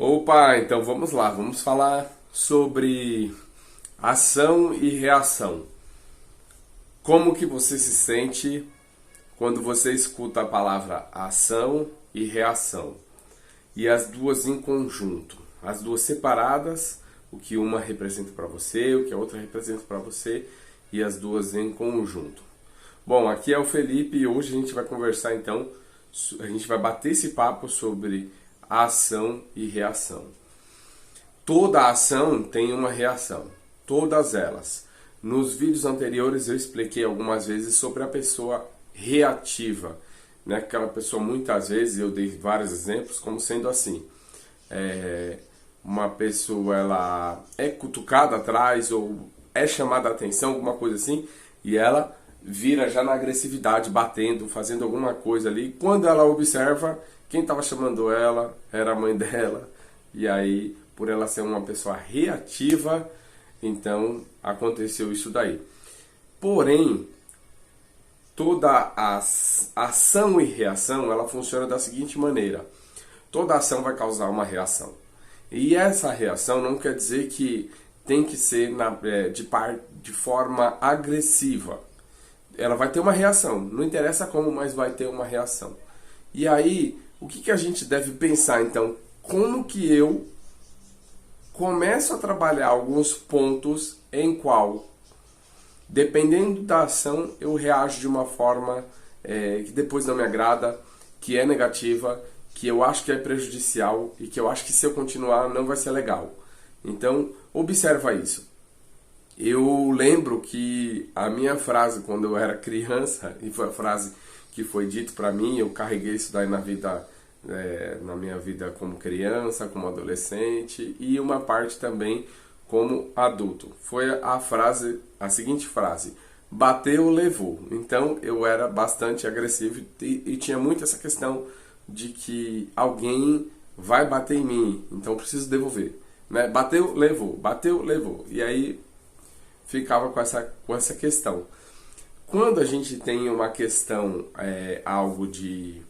Opa, então vamos lá, vamos falar sobre ação e reação. Como que você se sente quando você escuta a palavra ação e reação? E as duas em conjunto, as duas separadas, o que uma representa para você, o que a outra representa para você, e as duas em conjunto. Bom, aqui é o Felipe e hoje a gente vai conversar então, a gente vai bater esse papo sobre ação e reação. Toda ação tem uma reação, todas elas. Nos vídeos anteriores eu expliquei algumas vezes sobre a pessoa reativa, né? Aquela pessoa, muitas vezes eu dei vários exemplos como sendo assim, uma pessoa ela é cutucada atrás ou é chamada a atenção, alguma coisa assim, e ela vira já na agressividade, batendo, fazendo alguma coisa ali. Quando ela observa, quem estava chamando ela era a mãe dela, e aí por ela ser uma pessoa reativa, então aconteceu isso daí. Porém, toda a ação e reação, ela funciona da seguinte maneira. Toda ação vai causar uma reação. E essa reação não quer dizer que tem que ser de forma agressiva. Ela vai ter uma reação, não interessa como, mas vai ter uma reação. E aí, o que a gente deve pensar então? Como que eu começo a trabalhar alguns pontos em qual, dependendo da ação, eu reajo de uma forma que depois não me agrada, que é negativa, que eu acho que é prejudicial e que eu acho que se eu continuar não vai ser legal. Então, observa isso. Eu lembro que a minha frase quando eu era criança, e foi a frase que foi dita para mim, eu carreguei isso daí na vida, na minha vida como criança, como adolescente e uma parte também como adulto. Foi a seguinte frase: bateu, levou. Então eu era bastante agressivo e tinha muito essa questão de que alguém vai bater em mim, então eu preciso devolver, né? Bateu, levou, bateu, levou. E aí ficava com essa questão. Quando a gente tem uma questão, algo de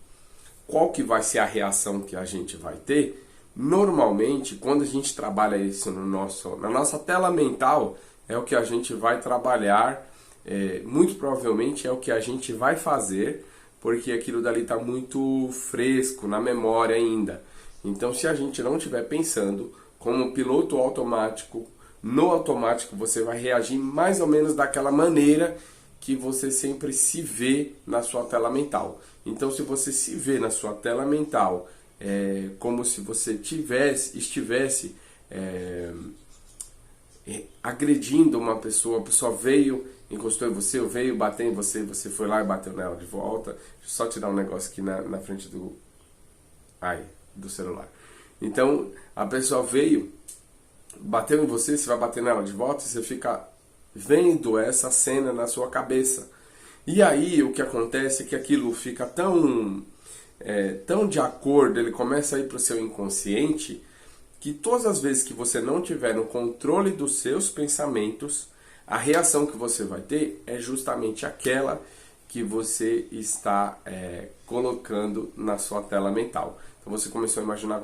qual que vai ser a reação que a gente vai ter, normalmente quando a gente trabalha isso na nossa tela mental, é o que a gente vai trabalhar, muito provavelmente é o que a gente vai fazer, porque aquilo dali está muito fresco na memória ainda. Então se a gente não estiver pensando como piloto automático, no automático você vai reagir mais ou menos daquela maneira que você sempre se vê na sua tela mental. Então, se você se vê na sua tela mental como se você estivesse agredindo uma pessoa, a pessoa veio, encostou em você, ou veio bater em você, você foi lá e bateu nela de volta. Deixa eu só tirar um negócio aqui na frente do celular. Então, a pessoa veio, bateu em você, você vai bater nela de volta, e você fica vendo essa cena na sua cabeça. E aí o que acontece é que aquilo fica tão de acordo, ele começa a ir para o seu inconsciente, que todas as vezes que você não tiver no controle dos seus pensamentos, a reação que você vai ter é justamente aquela que você está colocando na sua tela mental. Então você começou a imaginar,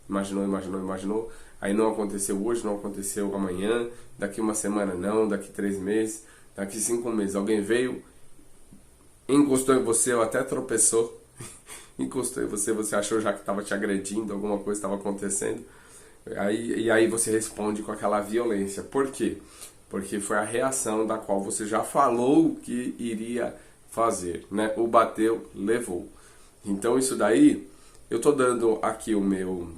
imaginou, aí não aconteceu hoje, não aconteceu amanhã, daqui uma semana não, daqui 3 meses, daqui 5 meses. Alguém veio, encostou em você ou até tropeçou, encostou em você, você achou já que estava te agredindo, alguma coisa estava acontecendo, e aí você responde com aquela violência. Por quê? Porque foi a reação da qual você já falou que iria fazer, né? O bateu, levou. Então isso daí, eu estou dando aqui o meu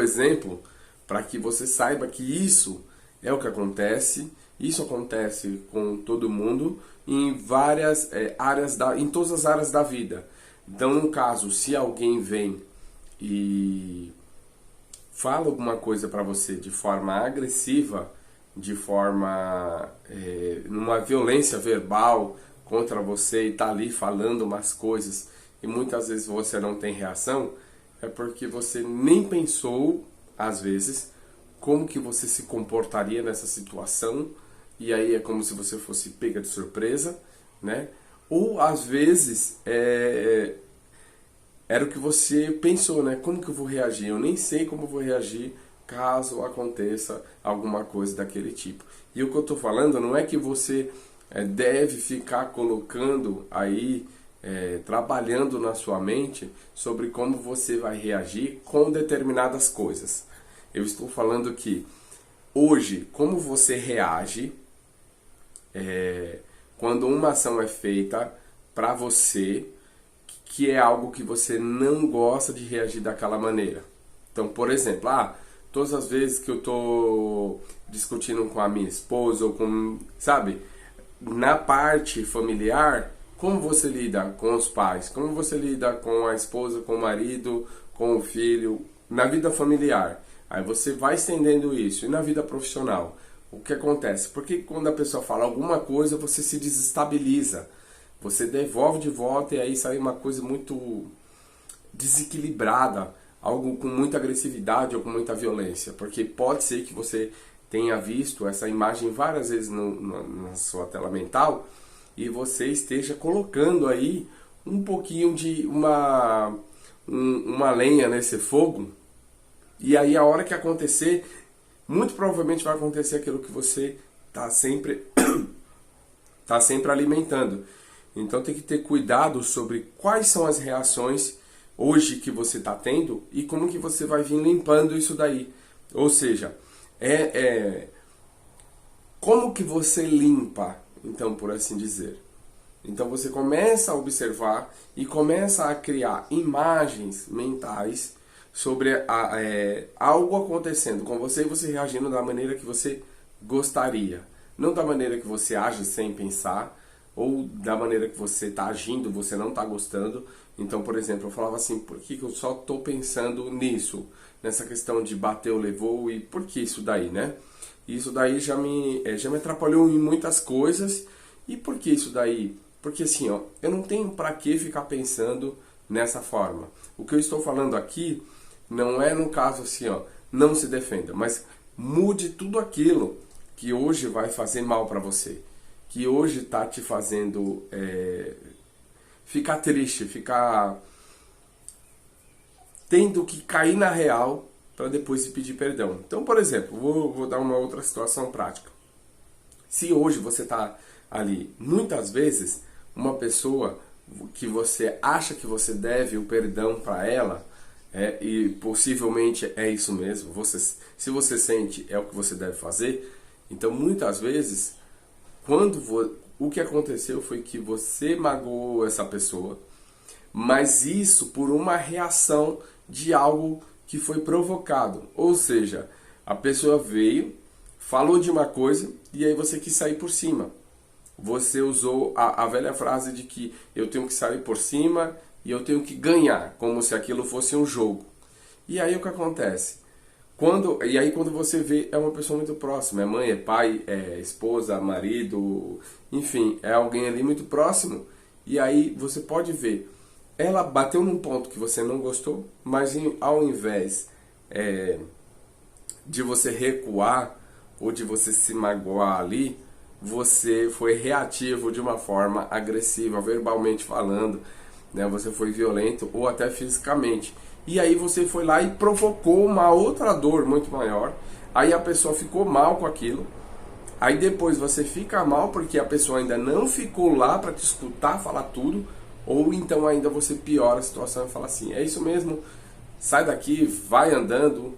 exemplo para que você saiba que isso é o que acontece. Isso acontece com todo mundo em várias áreas em todas as áreas da vida. Então, no caso, se alguém vem e fala alguma coisa para você de forma agressiva, de forma numa violência verbal contra você e tá ali falando umas coisas e muitas vezes você não tem reação, é porque você nem pensou, às vezes, como que você se comportaria nessa situação, e aí é como se você fosse pega de surpresa, né? Ou às vezes era o que você pensou, né? Como que eu vou reagir? Eu nem sei como eu vou reagir caso aconteça alguma coisa daquele tipo. E o que eu estou falando não é que você deve ficar colocando aí, trabalhando na sua mente sobre como você vai reagir com determinadas coisas. Eu estou falando que hoje, como você reage quando uma ação é feita para você, que é algo que você não gosta de reagir daquela maneira. Então, por exemplo, todas as vezes que eu tô discutindo com a minha esposa ou com, sabe, na parte familiar, como você lida com os pais, como você lida com a esposa, com o marido, com o filho, na vida familiar. Aí você vai estendendo isso. E na vida profissional, o que acontece? Porque quando a pessoa fala alguma coisa, você se desestabiliza. Você devolve de volta e aí sai uma coisa muito desequilibrada, algo com muita agressividade ou com muita violência, porque pode ser que você tenha visto essa imagem várias vezes na sua tela mental e você esteja colocando aí um pouquinho de uma lenha nesse fogo, e aí a hora que acontecer, muito provavelmente vai acontecer aquilo que você está sempre, tá sempre alimentando. Então tem que ter cuidado sobre quais são as reações hoje que você está tendo e como que você vai vir limpando isso daí. Ou seja, como que você limpa, então, por assim dizer. Então você começa a observar e começa a criar imagens mentais sobre algo acontecendo com você e você reagindo da maneira que você gostaria. Não da maneira que você age sem pensar, ou da maneira que você está agindo, você não está gostando. Então, por exemplo, eu falava assim, por que eu só estou pensando nisso? Nessa questão de bateu, levou, e por que isso daí, né? Isso daí já me atrapalhou em muitas coisas. E por que isso daí? Porque assim, ó, eu não tenho para que ficar pensando nessa forma. O que eu estou falando aqui não é no caso assim, ó, não se defenda, mas mude tudo aquilo que hoje vai fazer mal para você, que hoje está te fazendo ficar triste, ficar tendo que cair na real para depois se pedir perdão. Então, por exemplo, vou dar uma outra situação prática. Se hoje você está ali, muitas vezes, uma pessoa que você acha que você deve o perdão para ela, e possivelmente é isso mesmo, se você sente é o que você deve fazer, então muitas vezes, o que aconteceu foi que você magoou essa pessoa, mas isso por uma reação de algo que foi provocado. Ou seja, a pessoa veio, falou de uma coisa e aí você quis sair por cima. Você usou a velha frase de que eu tenho que sair por cima e eu tenho que ganhar, como se aquilo fosse um jogo. E aí o que acontece? Quando você vê, é uma pessoa muito próxima, é mãe, é pai, é esposa, marido, enfim, é alguém ali muito próximo. E aí você pode ver, ela bateu num ponto que você não gostou, mas ao invés de você recuar ou de você se magoar ali, você foi reativo de uma forma agressiva, verbalmente falando, né? Você foi violento ou até fisicamente. E aí você foi lá e provocou uma outra dor muito maior. Aí a pessoa ficou mal com aquilo. Aí depois você fica mal porque a pessoa ainda não ficou lá para te escutar falar tudo. Ou então ainda você piora a situação e fala assim, é isso mesmo, sai daqui, vai andando,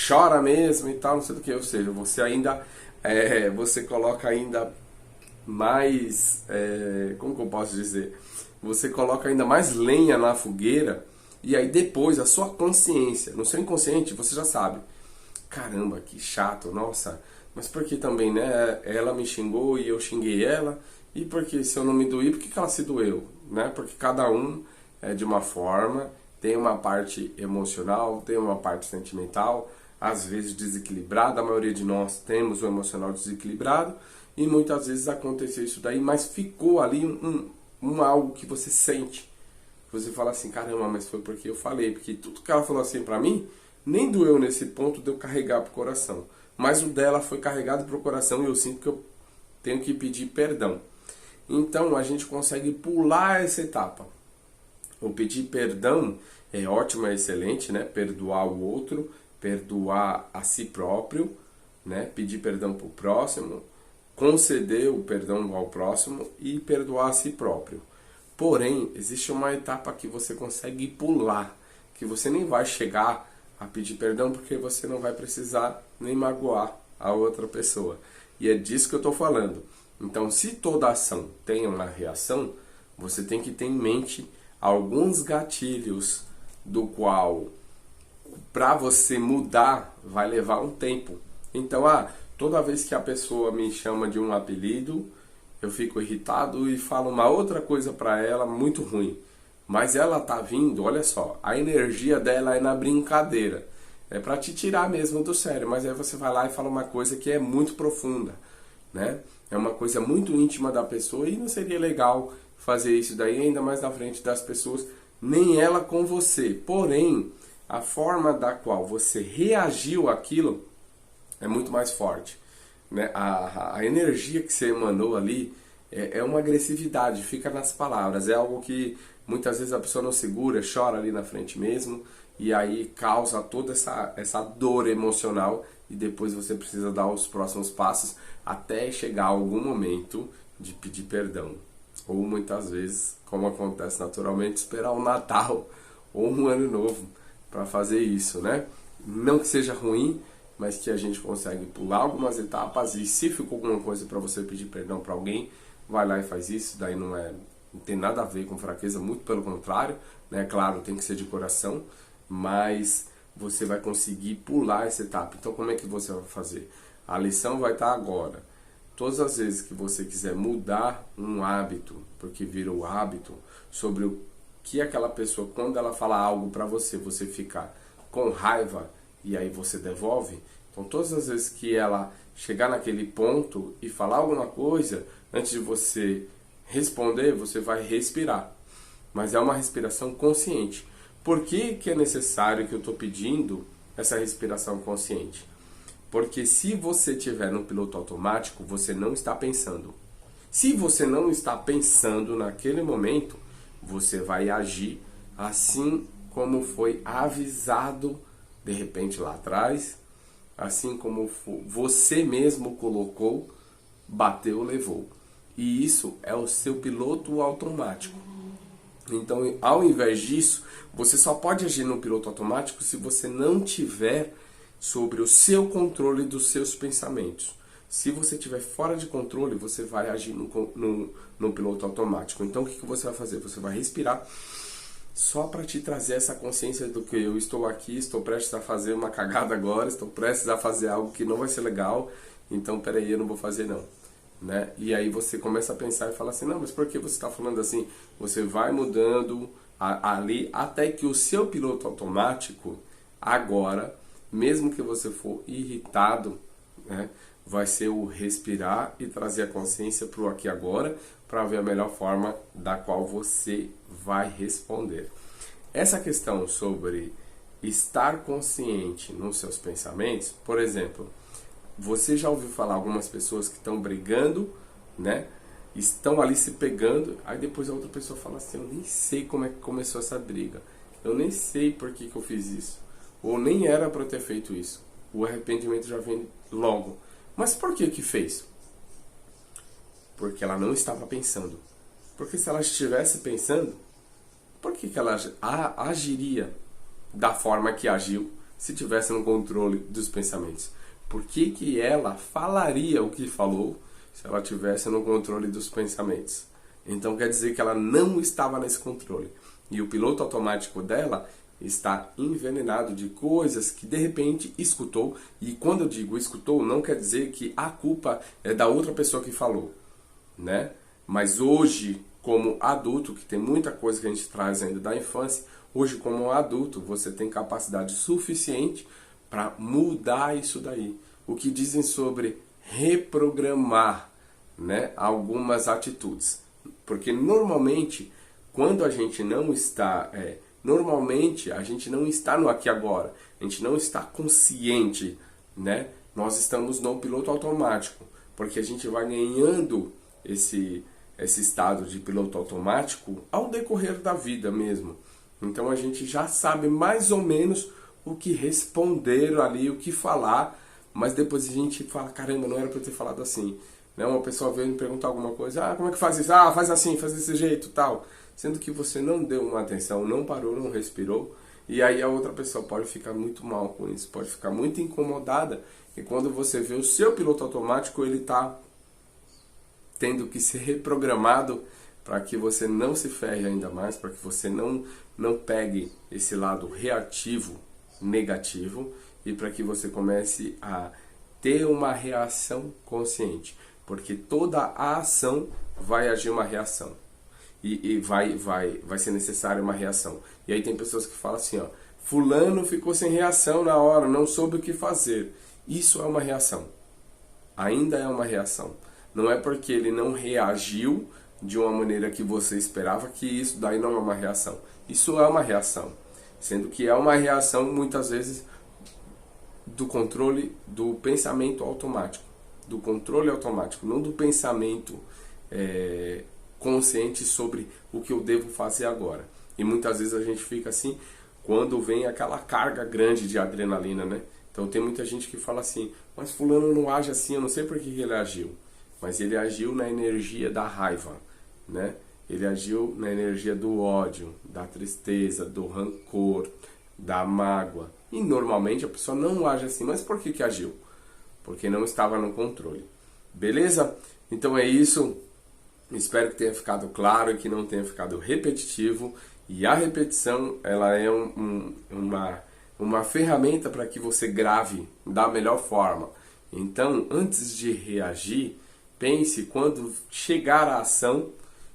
chora mesmo e tal, não sei do que. Ou seja, você ainda, você coloca ainda mais, como que eu posso dizer? Você coloca ainda mais lenha na fogueira. E aí depois a sua consciência, no seu inconsciente, você já sabe. Caramba, que chato, nossa. Mas por que também, né? Ela me xingou e eu xinguei ela. E porque se eu não me doí, por que ela se doeu? Né? Porque cada um é de uma forma, tem uma parte emocional, tem uma parte sentimental, às vezes desequilibrada. A maioria de nós temos o emocional desequilibrado. E muitas vezes aconteceu isso daí, mas ficou ali algo que você sente. Você fala assim, caramba, mas foi porque eu falei. Porque tudo que ela falou assim pra mim, nem doeu nesse ponto de eu carregar pro coração. Mas o dela foi carregado pro coração e eu sinto que eu tenho que pedir perdão. Então a gente consegue pular essa etapa. O pedir perdão é ótimo, é excelente, né? Perdoar o outro, perdoar a si próprio, né? Pedir perdão para o próximo, conceder o perdão ao próximo e perdoar a si próprio. Porém, existe uma etapa que você consegue pular, que você nem vai chegar a pedir perdão porque você não vai precisar nem magoar a outra pessoa. E é disso que eu estou falando. Então, se toda ação tem uma reação, você tem que ter em mente alguns gatilhos do qual, para você mudar, vai levar um tempo. Então, toda vez que a pessoa me chama de um apelido, eu fico irritado e falo uma outra coisa para ela muito ruim. Mas ela tá vindo, olha só, a energia dela é na brincadeira. É para te tirar mesmo do sério, mas aí você vai lá e fala uma coisa que é muito profunda, né? É uma coisa muito íntima da pessoa e não seria legal fazer isso daí, ainda mais na frente das pessoas, nem ela com você. Porém, a forma da qual você reagiu àquilo é muito mais forte, né? A energia que você emanou ali é uma agressividade, fica nas palavras, é algo que muitas vezes a pessoa não segura, chora ali na frente mesmo, e aí causa toda essa dor emocional, e depois você precisa dar os próximos passos até chegar algum momento de pedir perdão. Ou muitas vezes, como acontece naturalmente, esperar o Natal ou um Ano Novo para fazer isso, né? Não que seja ruim, mas que a gente consegue pular algumas etapas, e se ficou alguma coisa para você pedir perdão para alguém, vai lá e faz isso. Daí não tem nada a ver com fraqueza, muito pelo contrário, né? Claro, tem que ser de coração, mas você vai conseguir pular essa etapa. Então, como é que você vai fazer? A lição vai estar agora. Todas as vezes que você quiser mudar um hábito, porque virou hábito, sobre o que aquela pessoa, quando ela fala algo para você, você fica com raiva e aí você devolve. Então, todas as vezes que ela chegar naquele ponto e falar alguma coisa, antes de você responder, você vai respirar. Mas é uma respiração consciente. Por que é necessário que eu estou pedindo essa respiração consciente? Porque se você estiver no piloto automático, você não está pensando. Se você não está pensando naquele momento, você vai agir assim como foi avisado de repente lá atrás, assim como você mesmo colocou, bateu, levou. E isso é o seu piloto automático. Então, ao invés disso, você só pode agir no piloto automático se você não tiver sobre o seu controle dos seus pensamentos. Se você estiver fora de controle, você vai agir no piloto automático. Então, o que você vai fazer? Você vai respirar só para te trazer essa consciência do que eu estou aqui, estou prestes a fazer uma cagada agora, estou prestes a fazer algo que não vai ser legal, então peraí, eu não vou fazer não. Né? E aí você começa a pensar e fala assim, não, mas por que você está falando assim? Você vai mudando ali até que o seu piloto automático, agora, mesmo que você for irritado, né, vai ser o respirar e trazer a consciência para o aqui e agora, para ver a melhor forma da qual você vai responder. Essa questão sobre estar consciente nos seus pensamentos, por exemplo, você já ouviu falar algumas pessoas que estão brigando, né? Estão ali se pegando, aí depois a outra pessoa fala assim, eu nem sei como é que começou essa briga, eu nem sei por que eu fiz isso, ou nem era para ter feito isso. O arrependimento já vem logo. Mas por que fez? Porque ela não estava pensando. Porque se ela estivesse pensando, por que ela agiria da forma que agiu se tivesse no controle dos pensamentos? Por que ela falaria o que falou se ela tivesse no controle dos pensamentos? Então quer dizer que ela não estava nesse controle. E o piloto automático dela está envenenado de coisas que de repente escutou. E quando eu digo escutou, não quer dizer que a culpa é da outra pessoa que falou, né? Mas hoje, como adulto, que tem muita coisa que a gente traz ainda da infância, hoje como adulto você tem capacidade suficiente para mudar isso daí. O que dizem sobre reprogramar, né, algumas atitudes. Porque normalmente, quando a gente não está... Normalmente a gente não está no aqui e agora, a gente não está consciente, né? Nós estamos no piloto automático, porque a gente vai ganhando esse estado de piloto automático ao decorrer da vida mesmo. Então a gente já sabe mais ou menos o que responder ali, o que falar, mas depois a gente fala, caramba, não era para eu ter falado assim. Né? Uma pessoa veio me perguntar alguma coisa, como é que faz isso? Faz assim, faz desse jeito, tal. Sendo que você não deu uma atenção, não parou, não respirou, e aí a outra pessoa pode ficar muito mal com isso, pode ficar muito incomodada, e quando você vê o seu piloto automático, ele está tendo que ser reprogramado para que você não se ferre ainda mais, para que você não pegue esse lado reativo, negativo, e para que você comece a ter uma reação consciente. Porque toda a ação vai agir uma reação. E vai ser necessária uma reação. E aí tem pessoas que falam assim, fulano ficou sem reação na hora, não soube o que fazer. Isso é uma reação. Ainda é uma reação. Não é porque ele não reagiu de uma maneira que você esperava que isso daí não é uma reação. Isso é uma reação. Sendo que é uma reação, muitas vezes, do controle do pensamento automático. Do controle automático, não do pensamento consciente sobre o que eu devo fazer agora. E muitas vezes a gente fica assim quando vem aquela carga grande de adrenalina, né? Então tem muita gente que fala assim, mas fulano não age assim, eu não sei por que ele agiu. Mas ele agiu na energia da raiva, né? Ele agiu na energia do ódio, da tristeza, do rancor, da mágoa. E normalmente a pessoa não age assim, mas por que agiu? Porque não estava no controle. Beleza? Então é isso. Espero que tenha ficado claro e que não tenha ficado repetitivo. E a repetição, ela é uma ferramenta para que você grave da melhor forma. Então, antes de reagir, pense quando chegar a ação,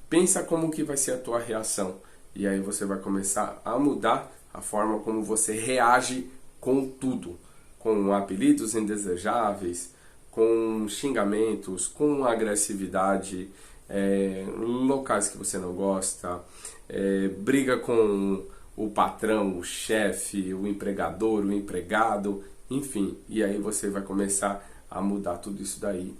pensa como que vai ser a tua reação. E aí você vai começar a mudar a forma como você reage com tudo. Com apelidos indesejáveis, com xingamentos, com agressividade, locais que você não gosta, briga com o patrão, o chefe, o empregador, o empregado, enfim. E aí você vai começar a mudar tudo isso daí,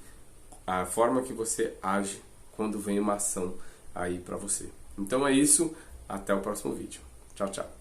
a forma que você age quando vem uma ação aí pra você. Então é isso, até o próximo vídeo. Tchau, tchau.